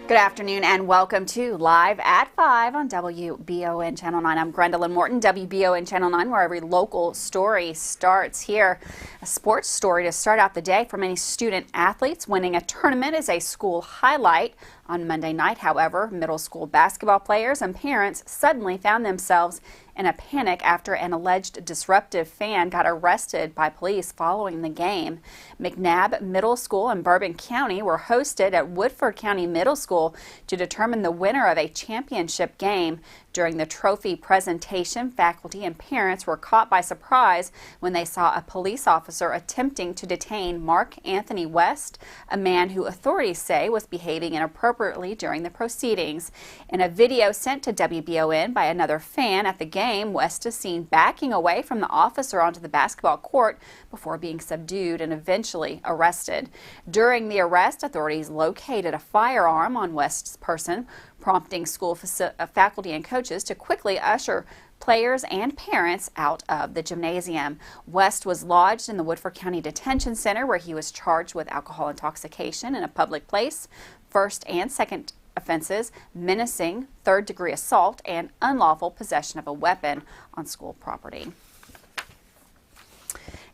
Good afternoon and welcome to Live at 5 on WBON Channel 9. I'm Gwendolyn Morton, WBON Channel 9, where every local story starts here. A sports story to start out the day for many student athletes. Winning a tournament is a school highlight. On Monday night, however, middle school basketball players and parents suddenly found themselves in a panic after an alleged disruptive fan got arrested by police following the game. McNabb Middle School and Bourbon County were hosted at Woodford County Middle School to determine the winner of a championship game. During the trophy presentation, faculty and parents were caught by surprise when they saw a police officer attempting to detain Mark Anthony West, a man who authorities say was behaving inappropriately during the proceedings. In a video sent to WBON by another fan at the game, West is seen backing away from the officer onto the basketball court before being subdued and eventually arrested. During the arrest, authorities located a firearm on West's person, prompting school faculty and coaches to quickly usher players and parents out of the gymnasium. West was lodged in the Woodford County Detention Center, where he was charged with alcohol intoxication in a public place, first and second offenses, menacing, third-degree assault, and unlawful possession of a weapon on school property.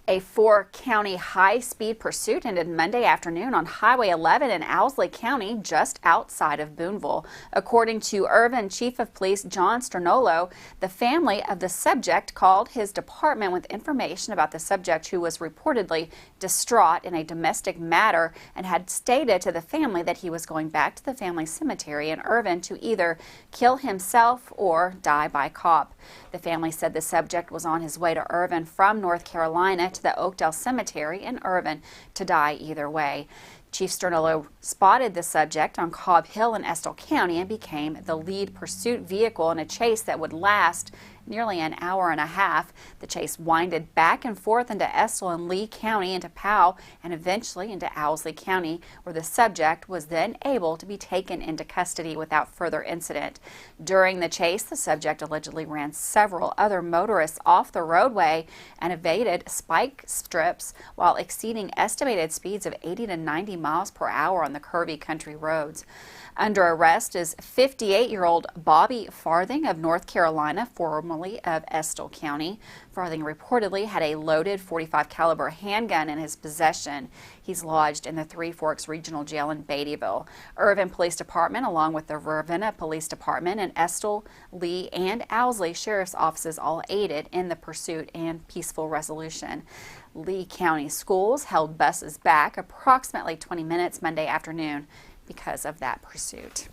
A four-county high-speed pursuit ended Monday afternoon on Highway 11 in Owsley County, just outside of Boonville. According to Irvin Chief of Police John Sternolo, the family of the subject called his department with information about the subject, who was reportedly distraught in a domestic matter and had stated to the family that he was going back to the family cemetery in Irvin to either kill himself or die by cop. The family said the subject was on his way to Irvin from North Carolina to the Oakdale Cemetery in Irvin to die either way. Chief Sternolo spotted the subject on Cobb Hill in Estill County and became the lead pursuit vehicle in a chase that would last nearly an hour and a half. The chase winded back and forth into Estill and Lee County, into Powell, and eventually into Owsley County, where the subject was then able to be taken into custody without further incident. During the chase, the subject allegedly ran several other motorists off the roadway and evaded spike strips while exceeding estimated speeds of 80 to 90 miles per hour on the curvy country roads. Under arrest is 58-year-old Bobby Farthing of North Carolina, formerly of Estill County. Farthing reportedly had a loaded .45 caliber handgun in his possession. He's lodged in the Three Forks Regional Jail in Beattyville. Irvin Police Department, along with the Ravenna Police Department and Estill, Lee, and Owsley Sheriff's Offices all aided in the pursuit and peaceful resolution. Lee County Schools held buses back approximately 20 minutes Monday afternoon because of that pursuit.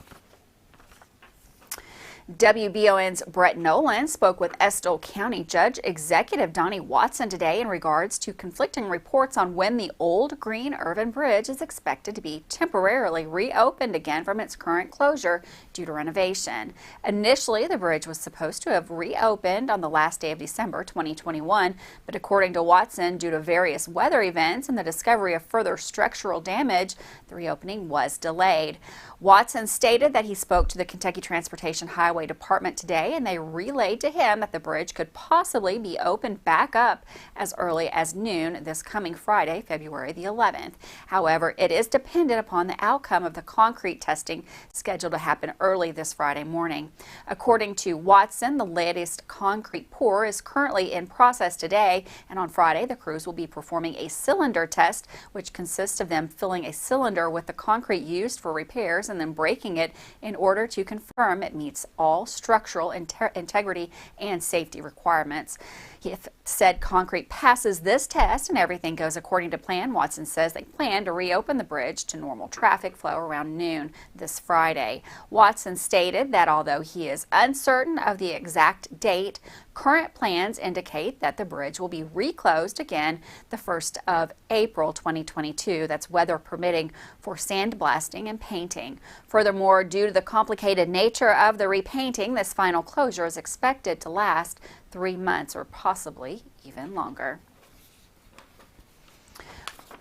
WBON's Brett Nolan spoke with Estill County Judge Executive Donnie Watson today in regards to conflicting reports on when the old Green Irvin Bridge is expected to be temporarily reopened again from its current closure due to renovation. Initially, the bridge was supposed to have reopened on the last day of December 2021, but according to Watson, due to various weather events and the discovery of further structural damage, the reopening was delayed. Watson stated that he spoke to the Kentucky Transportation Highway Department today, and they relayed to him that the bridge could possibly be opened back up as early as noon this coming Friday, February the 11th. However, it is dependent upon the outcome of the concrete testing scheduled to happen early this Friday morning. According to Watson, the latest concrete pour is currently in process today, and on Friday the crews will be performing a cylinder test, which consists of them filling a cylinder with the concrete used for repairs and then breaking it in order to confirm it meets all structural integrity and safety requirements. If said concrete passes this test and everything goes according to plan, Watson says they plan to reopen the bridge to normal traffic flow around noon this Friday. Watson stated that although he is uncertain of the exact date, current plans indicate that the bridge will be reclosed again the 1st of April 2022. That's weather permitting for sandblasting and painting. Furthermore, due to the complicated nature of the repainting, this final closure is expected to last 3 months or possibly even longer.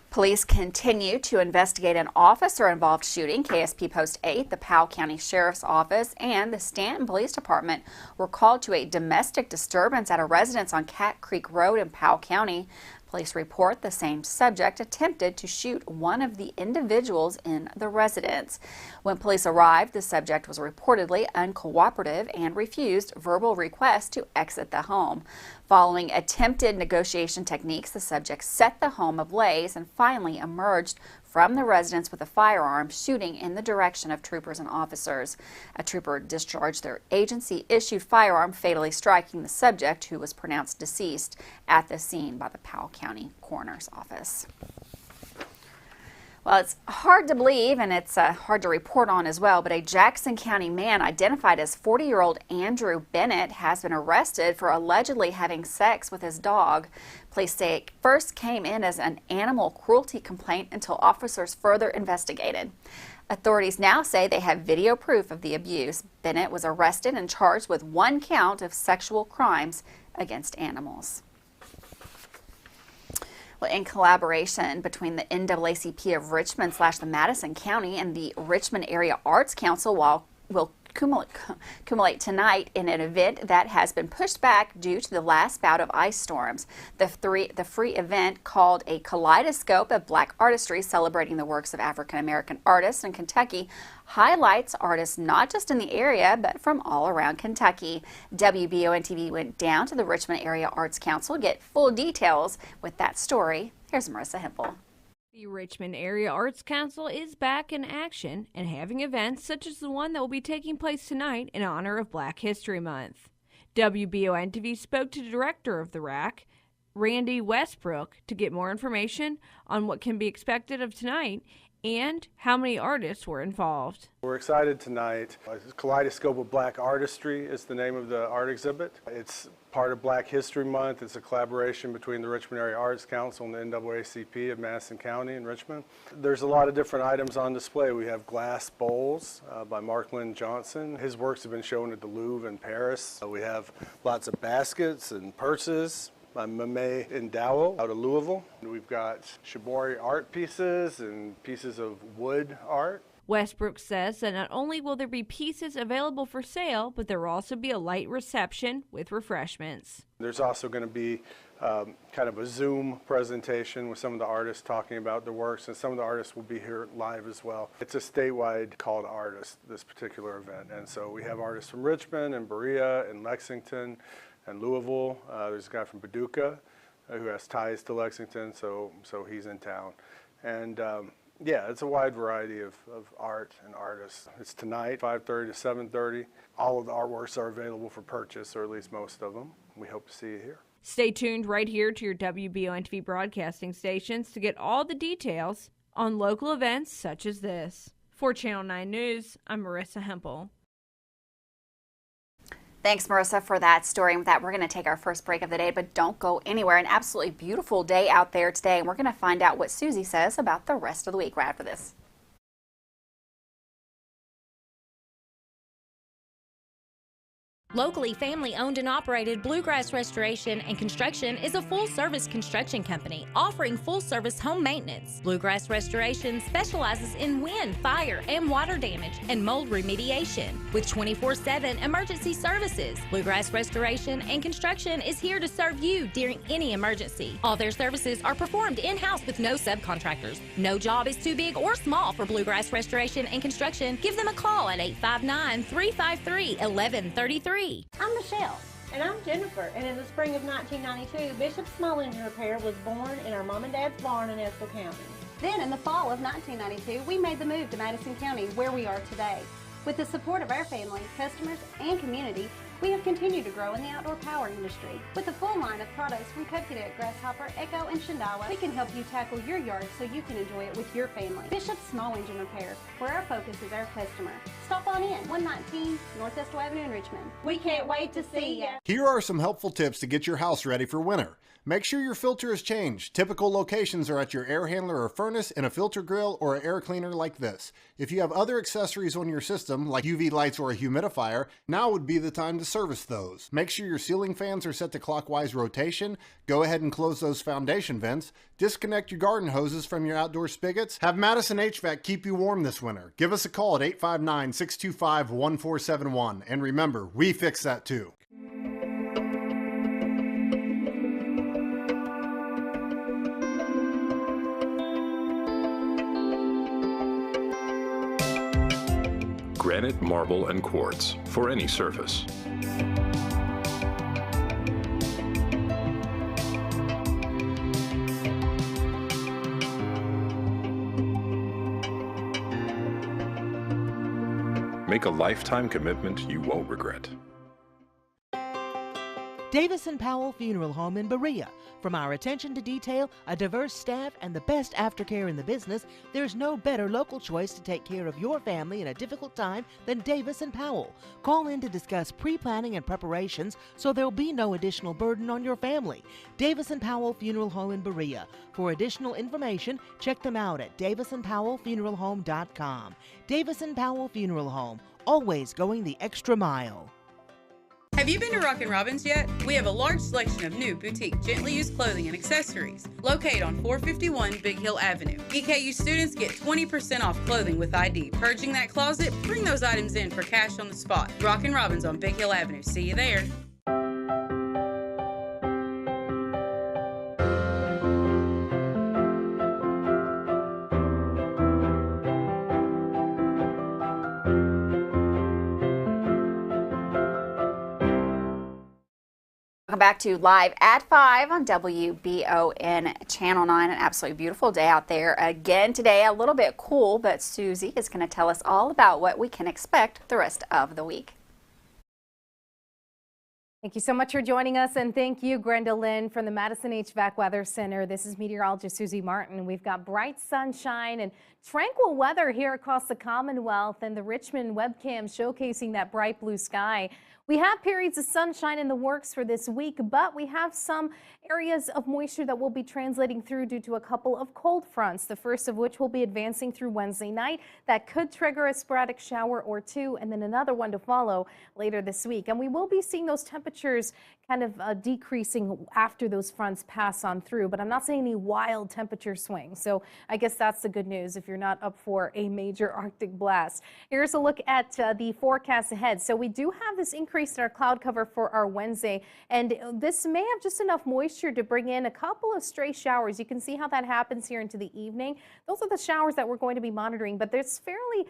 Police continue to investigate an officer-involved shooting. KSP Post 8, the Powell County Sheriff's Office, and the Stanton Police Department were called to a domestic disturbance at a residence on Cat Creek Road in Powell County. Police report the same subject attempted to shoot one of the individuals in the residence. When police arrived, the subject was reportedly uncooperative and refused verbal requests to exit the home. Following attempted negotiation techniques, the subject set the home ablaze and finally emerged from the residence with a firearm, shooting in the direction of troopers and officers. A trooper discharged their agency-issued firearm, fatally striking the subject, who was pronounced deceased at the scene by the Powell County Coroner's Office. Well, it's hard to believe, and it's hard to report on as well, but a Jackson County man identified as 40-year-old Andrew Bennett has been arrested for allegedly having sex with his dog. Police say it first came in as an animal cruelty complaint until officers further investigated. Authorities now say they have video proof of the abuse. Bennett was arrested and charged with 1 count of sexual crimes against animals. Well, in collaboration between the NAACP of Richmond / the Madison County and the Richmond Area Arts Council will accumulate tonight in an event that has been pushed back due to the last bout of ice storms. The free event, called A Kaleidoscope of Black Artistry, celebrating the works of African-American artists in Kentucky, highlights artists not just in the area but from all around Kentucky. WBON-TV went down to the Richmond Area Arts Council to get full details with that story. Here's Marissa Hempel. The Richmond Area Arts Council is back in action and having events such as the one that will be taking place tonight in honor of Black History Month. WBON-TV spoke to the director of the RAAC, Randy Westbrook, to get more information on what can be expected of tonight and how many artists were involved. We're excited tonight. Kaleidoscope of Black Artistry is the name of the art exhibit. It's part of Black History Month. It's a collaboration between the Richmond Area Arts Council and the NAACP of Madison County in Richmond. There's a lot of different items on display. We have glass bowls by Mark Lynn Johnson. His works have been shown at the Louvre in Paris. We have lots of baskets and purses by Mame Ndao out of Louisville. We've got shibori art pieces and pieces of wood art. Westbrook says that not only will there be pieces available for sale, but there will also be a light reception with refreshments. There's also going to be kind of a Zoom presentation with some of the artists talking about their works, and some of the artists will be here live as well. It's a statewide call to artists, this particular event, and so we have artists from Richmond and Berea and Lexington and Louisville. There's a guy from Paducah who has ties to Lexington, so he's in town. And yeah, it's a wide variety of art and artists. It's tonight, 5:30 to 7:30. All of the artworks are available for purchase, or at least most of them. We hope to see you here. Stay tuned right here to your WBON-TV broadcasting stations to get all the details on local events such as this. For Channel 9 News, I'm Marissa Hempel. Thanks, Marissa, for that story. And with that, we're going to take our first break of the day, but don't go anywhere. An absolutely beautiful day out there today, and we're going to find out what Susie says about the rest of the week right after this. Locally family-owned and operated Bluegrass Restoration and Construction is a full-service construction company offering full-service home maintenance. Bluegrass Restoration specializes in wind, fire, and water damage and mold remediation with 24/7 emergency services. Bluegrass Restoration and Construction is here to serve you during any emergency. All their services are performed in-house with no subcontractors. No job is too big or small for Bluegrass Restoration and Construction. Give them a call at 859-353-1133. I'm Michelle. And I'm Jennifer, and in the spring of 1992, Bishop Small Engine Repair was born in our mom and dad's barn in Owsley County. Then in the fall of 1992, we made the move to Madison County, where we are today. With the support of our family, customers, and community, we have continued to grow in the outdoor power industry. With a full line of products from Coconut, Grasshopper, Echo, and Shindawa, we can help you tackle your yard so you can enjoy it with your family. Bishop Small Engine Repair, where our focus is our customer. Stop on in, 119 North Estill Avenue in Richmond. We can't wait to see you. Here are some helpful tips to get your house ready for winter. Make sure your filter is changed. Typical locations are at your air handler or furnace, in a filter grill, or an air cleaner like this. If you have other accessories on your system, like UV lights or a humidifier, now would be the time to service those. Make sure your ceiling fans are set to clockwise rotation. Go ahead and close those foundation vents. Disconnect your garden hoses from your outdoor spigots. Have Madison HVAC keep you warm this winter. Give us a call at 859-625-1471. And remember, we fix that too. granite, marble, and quartz for any surface. Make a lifetime commitment you won't regret. Davis & Powell Funeral Home in Berea. From our attention to detail, a diverse staff, and the best aftercare in the business, there's no better local choice to take care of your family in a difficult time than Davis & Powell. Call in to discuss pre-planning and preparations so there'll be no additional burden on your family. Davis & Powell Funeral Home in Berea. For additional information, check them out at davisandpowellfuneralhome.com. Davis & Powell Funeral Home, always going the extra mile. Have you been to Rockin' Robin's yet? We have a large selection of new boutique, gently used clothing and accessories located on 451 Big Hill Avenue. EKU students get 20% off clothing with ID. Purging that closet? Bring those items in for cash on the spot. Rockin' Robin's on Big Hill Avenue. See you there. Welcome back to Live at 5 on WBON Channel 9. An absolutely beautiful day out there again today. A little bit cool, but Susie is going to tell us all about what we can expect the rest of the week. Thank you so much for joining us, and thank you, Brenda Lynn from the Madison HVAC Weather Center. This is meteorologist Susie Martin. We've got bright sunshine and tranquil weather here across the Commonwealth, and the Richmond webcam showcasing that bright blue sky. We have periods of sunshine in the works for this week, but we have some areas of moisture that will be translating through due to a couple of cold fronts, the first of which will be advancing through Wednesday night. That could trigger a sporadic shower or two, and then another one to follow later this week. And we will be seeing those temperatures kind of decreasing after those fronts pass on through, but I'm not seeing any wild temperature swings. So I guess that's the good news if you're not up for a major Arctic blast. Here's a look at the forecast ahead. So we do have this increase in our cloud cover for our Wednesday, and this may have just enough moisture to bring in a couple of stray showers. You can see how that happens here into the evening. Those are the showers that we're going to be monitoring, but there's fairly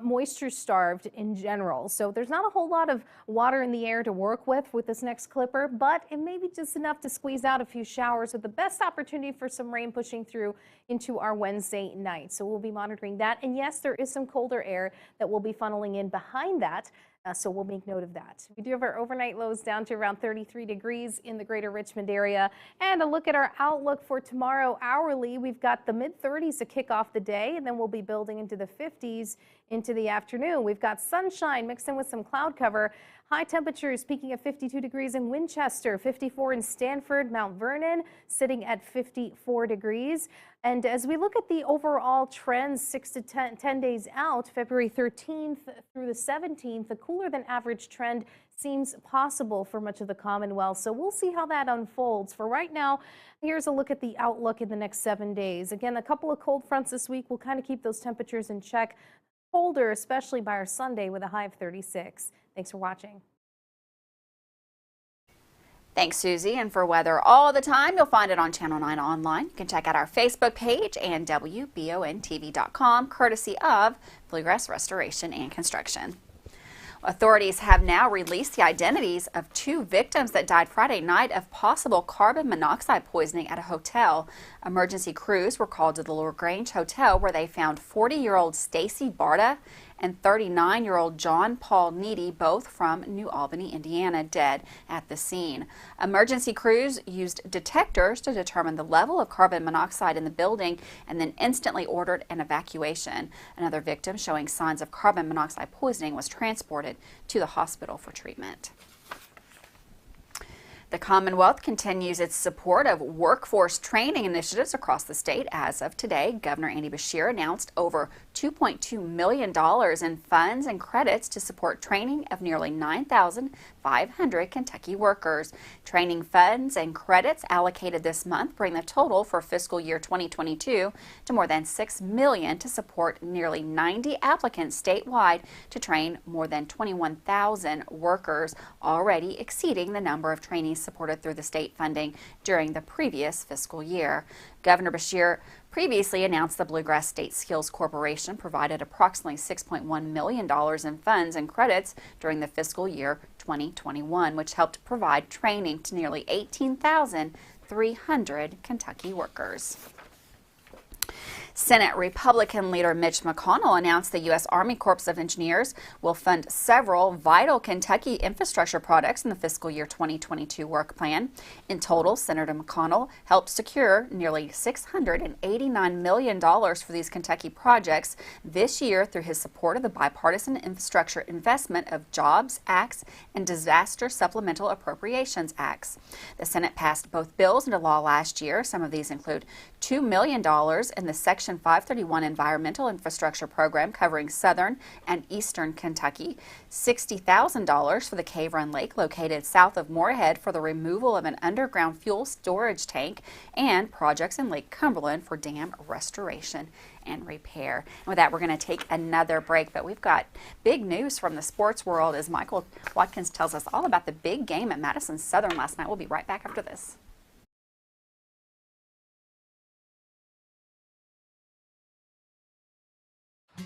moisture starved in general. So there's not a whole lot of water in the air to work with this next clipper, but it may be just enough to squeeze out a few showers with the best opportunity for some rain pushing through into our Wednesday night. So we'll be monitoring that. And yes, there is some colder air that will be funneling in behind that. So we'll make note of that. We do have our overnight lows down to around 33 degrees in the greater Richmond area. And a look at our outlook for tomorrow hourly. We've got the mid-30s to kick off the day, and then we'll be building into the 50s into the afternoon. We've got sunshine mixed in with some cloud cover. High temperatures peaking at 52 degrees in Winchester, 54 in Stanford, Mount Vernon sitting at 54 degrees. And as we look at the overall trends 6 to 10 days out, February 13th through the 17th, the cooler than average trend seems possible for much of the Commonwealth. So we'll see how that unfolds. For right now, here's a look at the outlook in the next 7 days. Again, a couple of cold fronts this week will kind of keep those temperatures in check. Colder, especially by our Sunday with a high of 36. Thanks for watching. Thanks, Susie. And for weather all the time, you'll find it on Channel 9 online. You can check out our Facebook page and WBONTV.com, courtesy of Bluegrass Restoration and Construction. Authorities have now released the identities of 2 victims that died Friday night of possible carbon monoxide poisoning at a hotel. Emergency crews were called to the LaGrange Hotel, where they found 40-year-old Stacy Barta and 39-year-old John Paul Needy, both from New Albany, Indiana, dead at the scene. Emergency crews used detectors to determine the level of carbon monoxide in the building and then instantly ordered an evacuation. Another victim showing signs of carbon monoxide poisoning was transported to the hospital for treatment. The Commonwealth continues its support of workforce training initiatives across the state. As of today, Governor Andy Beshear announced over $2.2 million in funds and credits to support training of nearly 9,500 Kentucky workers. Training funds and credits allocated this month bring the total for fiscal year 2022 to more than $6 million to support nearly 90 applicants statewide to train more than 21,000 workers, already exceeding the number of trainees supported through the state funding during the previous fiscal year. Governor Beshear previously announced the Bluegrass State Skills Corporation provided approximately $6.1 million in funds and credits during the fiscal year 2021, which helped provide training to nearly 18,300 Kentucky workers. Senate Republican leader Mitch McConnell announced the U.S. Army Corps of Engineers will fund several vital Kentucky infrastructure projects in the fiscal year 2022 work plan. In total, Senator McConnell helped secure nearly $689 million for these Kentucky projects this year through his support of the Bipartisan Infrastructure Investment of Jobs Acts and Disaster Supplemental Appropriations Acts. The Senate passed both bills into law last year. Some of these include $2 million in the Section 531 Environmental Infrastructure Program covering southern and eastern Kentucky, $60,000 for the Cave Run Lake located south of Moorhead for the removal of an underground fuel storage tank, and projects in Lake Cumberland for dam restoration and repair. And with that, we're going to take another break, but we've got big news from the sports world as Michael Watkins tells us all about the big game at Madison Southern last night. We'll be right back after this.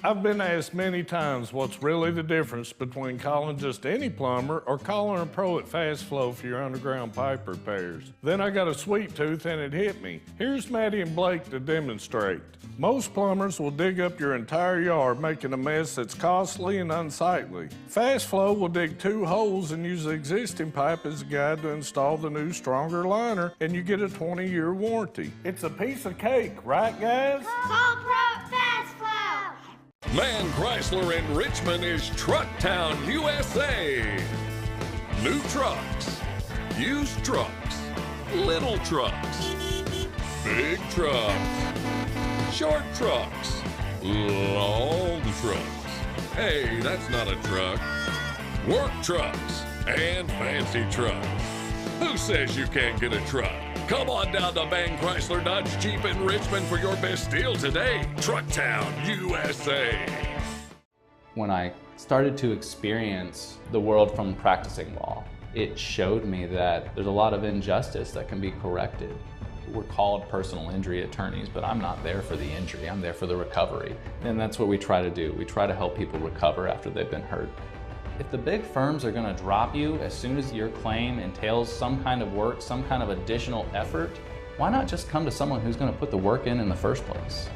I've been asked many times what's really the difference between calling just any plumber or calling a pro at Fast Flow for your underground pipe repairs. Then I got a sweet tooth and it hit me. Here's Maddie and Blake to demonstrate. Most plumbers will dig up your entire yard, making a mess that's costly and unsightly. Fast Flow will dig 2 holes and use the existing pipe as a guide to install the new, stronger liner, and you get a 20-year warranty. It's a piece of cake, right guys? Call Pro Fast Flow! Man Chrysler in Richmond is Truck Town, USA. New trucks, used trucks, little trucks, big trucks, short trucks, long trucks. Hey, that's not a truck. Work trucks and fancy trucks. Who says you can't get a truck? Come on down to Man Chrysler Dodge Jeep in Richmond for your best deal today. Truck Town, USA. When I started to experience the world from practicing law, it showed me that there's a lot of injustice that can be corrected. We're called personal injury attorneys, but I'm not there for the injury, I'm there for the recovery. And that's what we try to do. We try to help people recover after they've been hurt. If the big firms are going to drop you as soon as your claim entails some kind of work, some kind of additional effort, why not just come to someone who's going to put the work in the first place?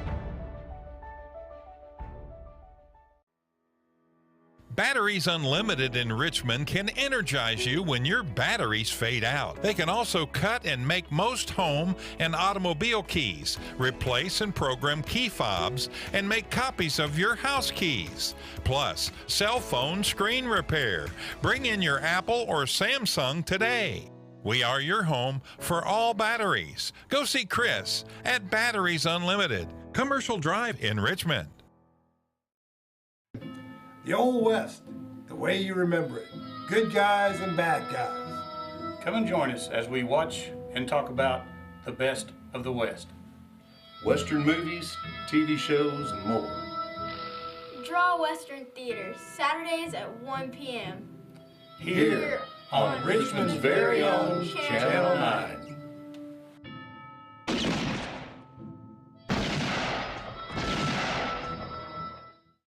Batteries Unlimited in Richmond can energize you when your batteries fade out. They can also cut and make most home and automobile keys, replace and program key fobs, and make copies of your house keys. Plus, cell phone screen repair. Bring in your Apple or Samsung today. We are your home for all batteries. Go see Chris at Batteries Unlimited, Commercial Drive in Richmond. The Old West, the way you remember it. Good guys and bad guys. Come and join us as we watch and talk about the best of the West. Western movies, TV shows, and more. Draw Western Theater, Saturdays at 1 p.m. Here on Richmond's very own Channel 9.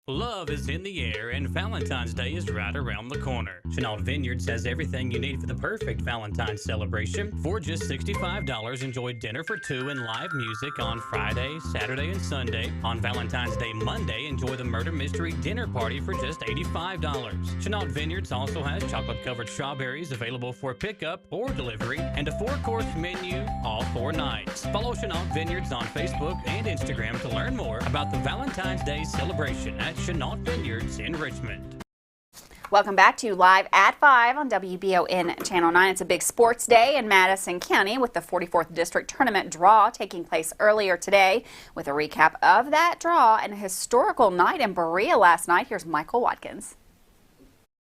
Love is in the air and Valentine's Day is right around the corner. Chenault Vineyards has everything you need for the perfect Valentine's celebration. For just $65, enjoy dinner for 2 and live music on Friday, Saturday, and Sunday. On Valentine's Day Monday, enjoy the murder mystery dinner party for just $85. Chenault Vineyards also has chocolate-covered strawberries available for pickup or delivery and a 4-course menu all 4 nights. Follow Chenault Vineyards on Facebook and Instagram to learn more about the Valentine's Day celebration at Chenault Vineyards in Richmond. Welcome back to Live at 5 on WBON Channel 9. It's a big sports day in Madison County with the 44th District Tournament draw taking place earlier today. With a recap of that draw and a historical night in Berea last night, here's Michael Watkins.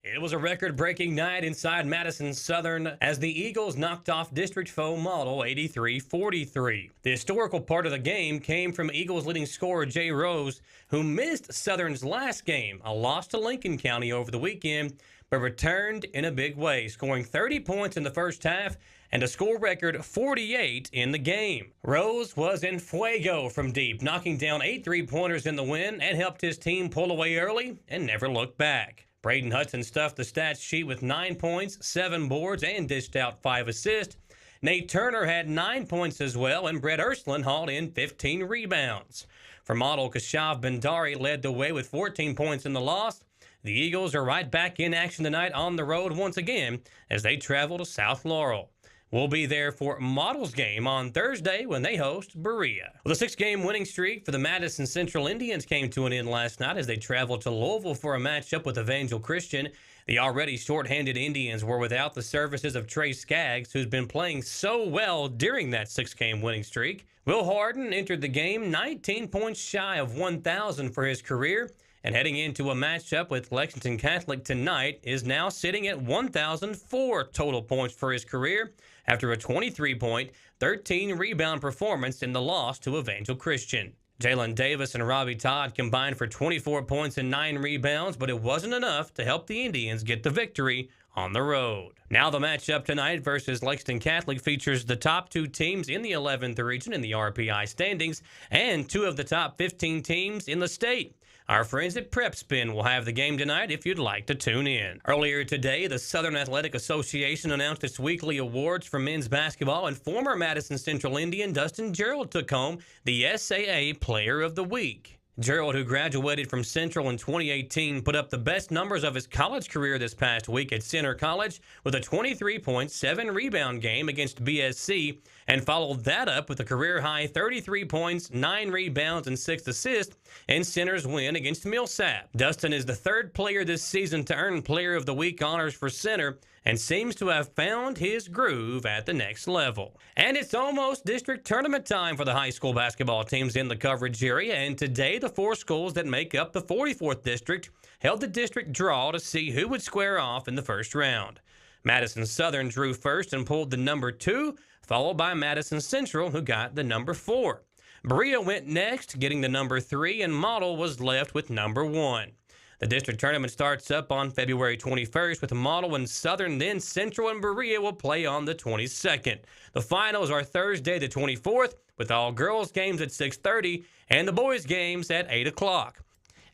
It was a record-breaking night inside Madison Southern as the Eagles knocked off district foe Model 83-43. The historical part of the game came from Eagles leading scorer Jay Rose, who missed Southern's last game, a loss to Lincoln County over the weekend, but returned in a big way, scoring 30 points in the first half and a school record 48 in the game. Rose was in fuego from deep, knocking down 8 3-pointers in the win and helped his team pull away early and never look back. Braden Hudson stuffed the stats sheet with 9 points, 7 boards, and dished out 5 assists. Nate Turner had 9 points as well, and Brett Ursuline hauled in 15 rebounds. For model, Kashav Bendari led the way with 14 points in the loss. The Eagles are right back in action tonight on the road once again as they travel to South Laurel. We'll be there for Model's game on Thursday when they host Berea. Well, the 6-game winning streak for the Madison Central Indians came to an end last night as they traveled to Louisville for a matchup with Evangel Christian. The already short-handed Indians were without the services of Trey Skaggs, who's been playing so well during that 6-game winning streak. Will Harden entered the game 19 points shy of 1,000 for his career, and heading into a matchup with Lexington Catholic tonight is now sitting at 1,004 total points for his career after a 23-point, 13-rebound performance in the loss to Evangel Christian. Jalen Davis and Robbie Todd combined for 24 points and 9 rebounds, but it wasn't enough to help the Indians get the victory on the road. Now the matchup tonight versus Lexington Catholic features the top 2 teams in the 11th region in the RPI standings and 2 of the top 15 teams in the state. Our friends at Prep Spin will have the game tonight if you'd like to tune in. Earlier today, the Southern Athletic Association announced its weekly awards for men's basketball, and former Madison Central Indian Dustin Gerald took home the SAA Player of the Week. Gerald, who graduated from Central in 2018, put up the best numbers of his college career this past week at Center College with a 23.7 rebound game against BSC, and followed that up with a career-high 33 points, 9 rebounds, and 6 assists in Center's win against Millsap. Dustin is the 3rd player this season to earn Player of the Week honors for Center and seems to have found his groove at the next level. And it's almost district tournament time for the high school basketball teams in the coverage area, and today the 4 schools that make up the 44th district held the district draw to see who would square off in the first round. Madison Southern drew first and pulled the number 2, followed by Madison Central, who got the number 4. Berea went next, getting the number 3, and Model was left with number 1. The district tournament starts up on February 21st with Model and Southern, then Central and Berea will play on the 22nd. The finals are Thursday the 24th, with all girls games at 6:30 and the boys games at 8 o'clock.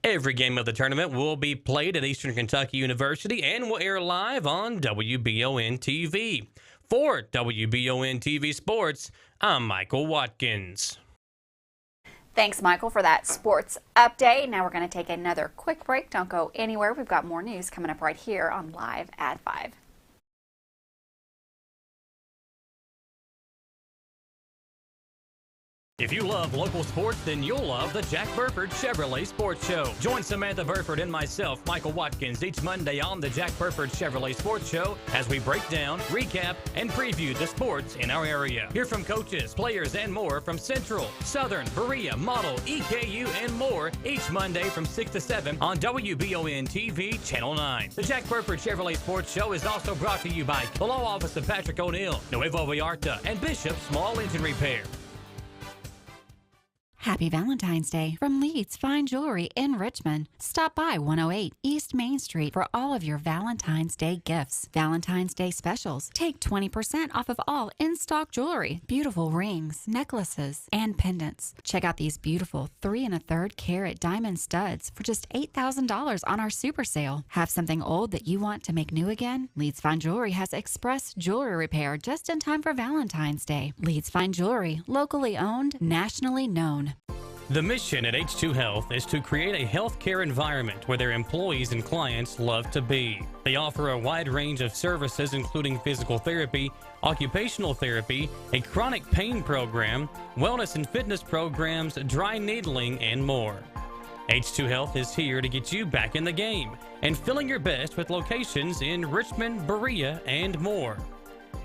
Every game of the tournament will be played at Eastern Kentucky University and will air live on WBON TV. For WBON TV Sports, I'm Michael Watkins. Thanks, Michael, for that sports update. Now we're going to take another quick break. Don't go anywhere. We've got more news coming up right here on Live at 5. If you love local sports, then you'll love the Jack Burford Chevrolet Sports Show. Join Samantha Burford and myself, Michael Watkins, each Monday on the Jack Burford Chevrolet Sports Show as we break down, recap, and preview the sports in our area. Hear from coaches, players, and more from Central, Southern, Berea, Model, EKU, and more each Monday from 6 to 7 on WBON TV Channel 9. The Jack Burford Chevrolet Sports Show is also brought to you by the Law Office of Patrick O'Neill, Nuevo Vallarta, and Bishop Small Engine Repair. Happy Valentine's Day from Leeds Fine Jewelry in Richmond. Stop by 108 East Main Street for all of your Valentine's Day gifts. Valentine's Day specials. Take 20% off of all in-stock jewelry, beautiful rings, necklaces, and pendants. Check out these beautiful 3 1/3 carat diamond studs for just $8,000 on our super sale. Have something old that you want to make new again? Leeds Fine Jewelry has express jewelry repair just in time for Valentine's Day. Leeds Fine Jewelry, locally owned, nationally known. The mission at H2 Health is to create a healthcare environment where their employees and clients love to be. They offer a wide range of services including physical therapy, occupational therapy, a chronic pain program, wellness and fitness programs, dry needling, and more. H2 Health is here to get you back in the game and feeling your best with locations in Richmond, Berea, and more.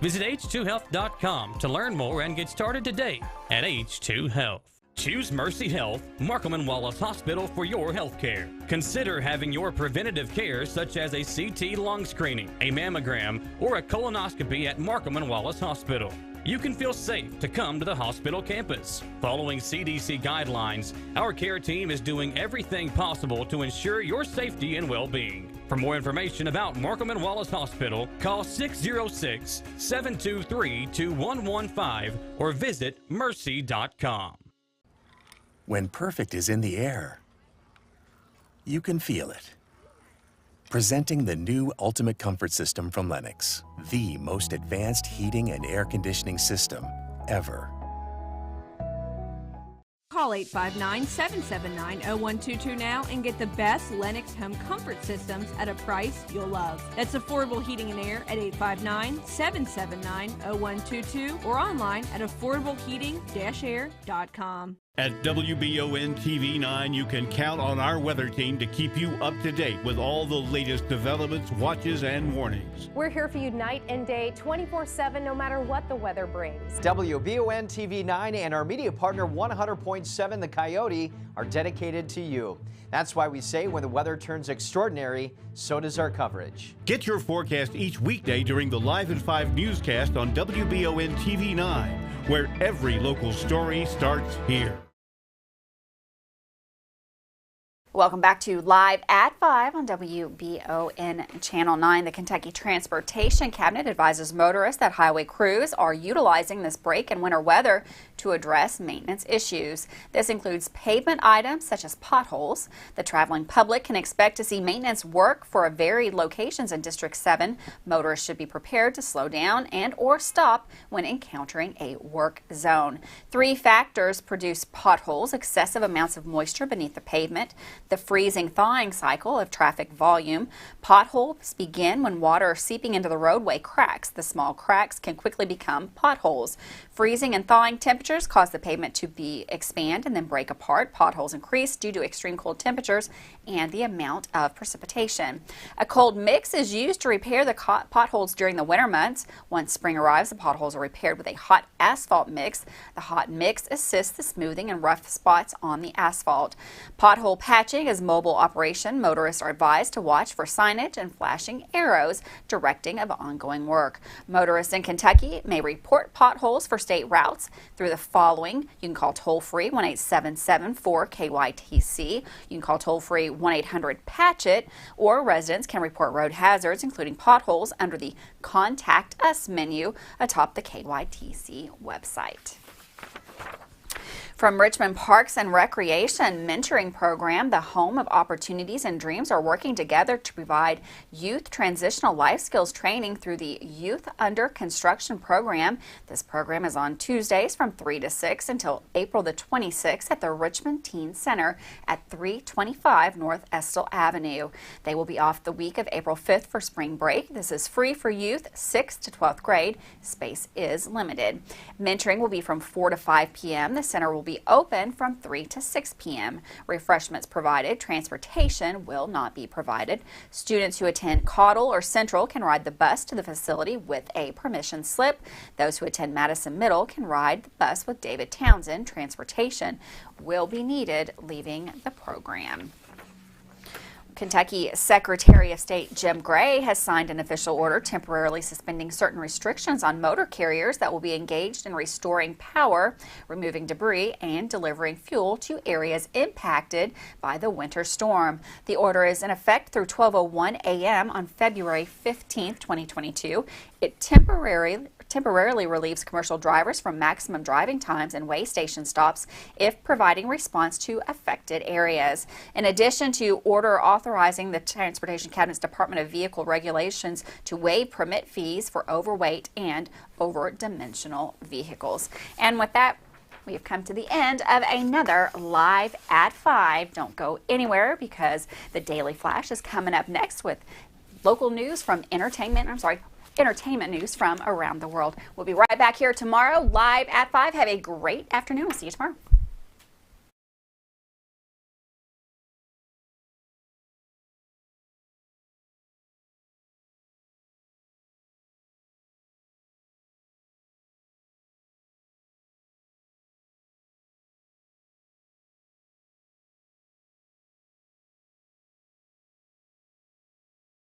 Visit h2health.com to learn more and get started today at H2 Health. Choose Mercy Health, Markham and Wallace Hospital for your health care. Consider having your preventative care such as a CT lung screening, a mammogram, or a colonoscopy at Markham and Wallace Hospital. You can feel safe to come to the hospital campus. Following CDC guidelines, our care team is doing everything possible to ensure your safety and well-being. For more information about Markham and Wallace Hospital, call 606-723-2115 or visit mercy.com. When perfect is in the air, you can feel it. Presenting the new Ultimate Comfort System from Lennox, the most advanced heating and air conditioning system ever. Call 859-779-0122 now and get the best Lennox home comfort systems at a price you'll love. That's affordable heating and air at 859-779-0122 or online at affordableheating-air.com. At WBON TV 9, you can count on our weather team to keep you up to date with all the latest developments, watches, and warnings. We're here for you night and day, 24/7, no matter what the weather brings. WBON TV 9 and our media partner 100.7 The Coyote are dedicated to you. That's why we say when the weather turns extraordinary, so does our coverage. Get your forecast each weekday during the Live at 5 newscast on WBON TV 9, where every local story starts here. Welcome back to Live at 5 on WBON Channel 9. The Kentucky Transportation Cabinet advises motorists that highway crews are utilizing this break in winter weather to address maintenance issues. This includes pavement items such as potholes. The traveling public can expect to see maintenance work for varied locations in District 7. Motorists should be prepared to slow down and or stop when encountering a work zone. 3 factors produce potholes: excessive amounts of moisture beneath the pavement, the freezing thawing cycle of traffic volume. Potholes begin when water seeping into the roadway cracks. The small cracks can quickly become potholes. Freezing and thawing temperatures cause the pavement to expand and then break apart. Potholes increase due to extreme cold temperatures and the amount of precipitation. A cold mix is used to repair the potholes during the winter months. Once spring arrives, the potholes are repaired with a hot asphalt mix. The hot mix assists the smoothing and rough spots on the asphalt. Pothole patching is mobile operation. Motorists are advised to watch for signage and flashing arrows directing of ongoing work. Motorists in Kentucky may report potholes for state routes through the following. You can call toll-free 1-877-4-KYTC. You can call toll-free 1-800-PATCH-IT, or residents can report road hazards, including potholes, under the Contact Us menu atop the KYTC website. From Richmond Parks and Recreation Mentoring Program, the Home of Opportunities and Dreams are working together to provide youth transitional life skills training through the Youth Under Construction program. This program is on Tuesdays from 3 to 6 until April the 26th at the Richmond Teen Center at 325 North Estill Avenue. They will be off the week of April 5th for spring break. This is free for youth 6th to 12th grade. Space is limited. Mentoring will be from 4 to 5 p.m. The center will be open from 3 to 6 p.m. Refreshments provided. Transportation will not be provided. Students who attend Caudle or Central can ride the bus to the facility with a permission slip. Those who attend Madison Middle can ride the bus with David Townsend. Transportation will be needed leaving the program. Kentucky Secretary of State Jim Gray has signed an official order temporarily suspending certain restrictions on motor carriers that will be engaged in restoring power, removing debris, and delivering fuel to areas impacted by the winter storm. The order is in effect through 12:01 a.m. on February 15, 2022. It temporarily relieves commercial drivers from maximum driving times and way station stops if providing response to affected areas. In addition to order authorizing the Transportation Cabinet's Department of Vehicle Regulations to waive permit fees for overweight and over-dimensional vehicles. And with that, we have come to the end of another Live at 5. Don't go anywhere because the Daily Flash is coming up next with local news from entertainment news from around the world. We'll be right back here tomorrow, Live at 5. Have a great afternoon. We'll see you tomorrow.